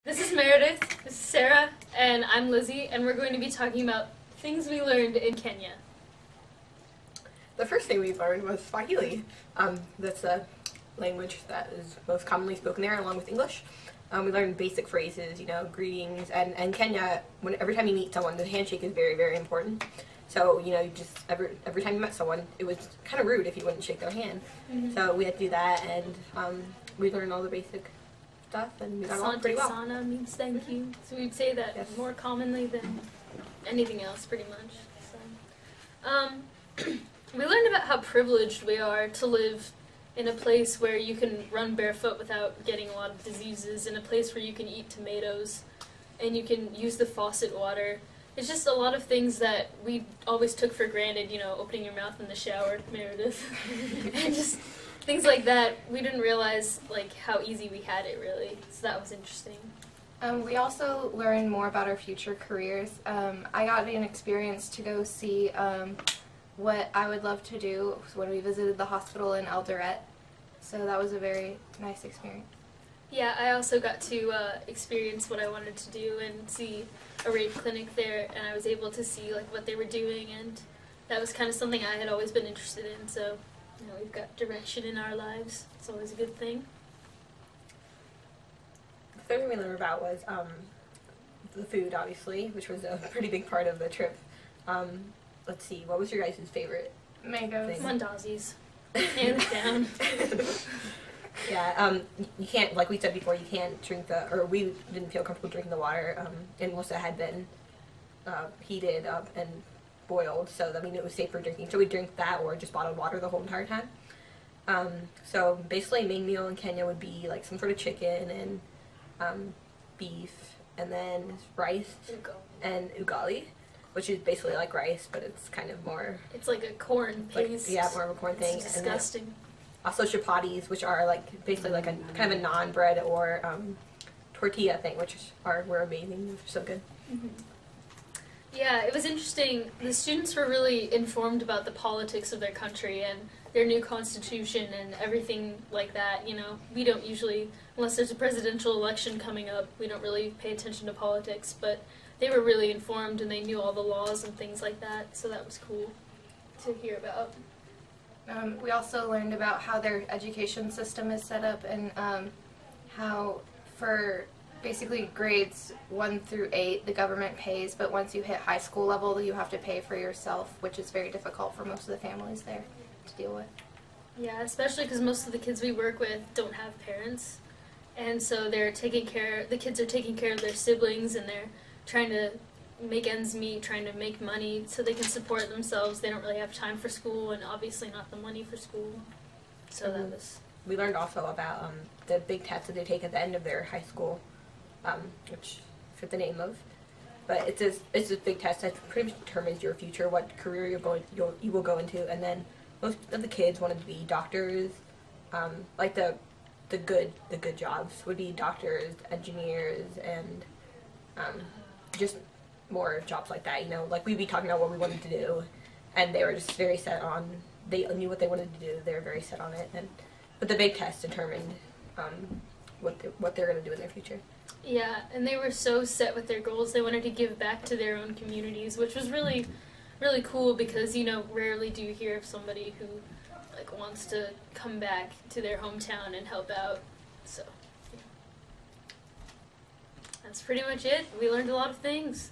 This is Meredith, this is Sarah, and I'm Lizzie, and we're going to be talking about things we learned in Kenya. The first thing we learned was Swahili. That's a language that is most commonly spoken there, along with English. We learned basic phrases, greetings, and Kenya, every time you meet someone, the handshake is very, very important. So, just every time you met someone, it was kind of rude if you wouldn't shake their hand. Mm-hmm. So we had to do that, and we learned all the basic stuff, and we got along pretty well. Sana means thank you, so we'd say that more commonly than anything else, pretty much. So, we learned about how privileged we are to live in a place where you can run barefoot without getting a lot of diseases, in a place where you can eat tomatoes, and you can use the faucet water. It's just a lot of things that we always took for granted, opening your mouth in the shower, Meredith, and just things like that. We didn't realize how easy we had it, really, so that was interesting. We also learned more about our future careers. I got an experience to go see what I would love to do when we visited the hospital in Eldoret, so that was a very nice experience. Yeah, I also got to experience what I wanted to do and see a rape clinic there, and I was able to see what they were doing, and that was kind of something I had always been interested in, so we've got direction in our lives. It's always a good thing. The third thing we learned about was the food, obviously, which was a pretty big part of the trip. Let's see, what was your guys' favorite? Mangoes. Mandazis. Hands down. Yeah, you can't, like we said before, you can't drink we didn't feel comfortable drinking the water, unless it had been heated up and boiled, so it was safe for drinking. So we drink that or just bottled water the whole entire time. So basically, main meal in Kenya would be some sort of chicken and beef, and then rice and ugali, which is basically like rice, but it's kind of more. It's like a corn paste. More of a corn thing. It's disgusting. And also chapatis, which are basically a kind of a non-bread or tortilla thing, which were amazing. They're so good. Mm-hmm. Yeah, it was interesting. The students were really informed about the politics of their country and their new constitution and everything like that. We don't usually, unless there's a presidential election coming up, we don't really pay attention to politics, but they were really informed and they knew all the laws and things like that, so that was cool to hear about. We also learned about how their education system is set up and how for basically grades 1 through 8 the government pays, but once you hit high school level you have to pay for yourself, which is very difficult for most of the families there to deal with. Yeah, especially because most of the kids we work with don't have parents, and so the kids are taking care of their siblings, and they're trying to make ends meet, trying to make money so they can support themselves. They don't really have time for school, and obviously not the money for school. So We learned also about the big test that they take at the end of their high school, which I forget the name of, but it's a big test that pretty much determines your future, what career you will go into, and then most of the kids wanted to be doctors, the good jobs would be doctors, engineers, and just more jobs like that, we'd be talking about what we wanted to do, and they were just very set on, they knew what they wanted to do, they were very set on it, but the big test determined what they're going to do in their future. Yeah, and they were so set with their goals, they wanted to give back to their own communities, which was really, really cool because, rarely do you hear of somebody who, wants to come back to their hometown and help out, so, yeah. That's pretty much it. We learned a lot of things.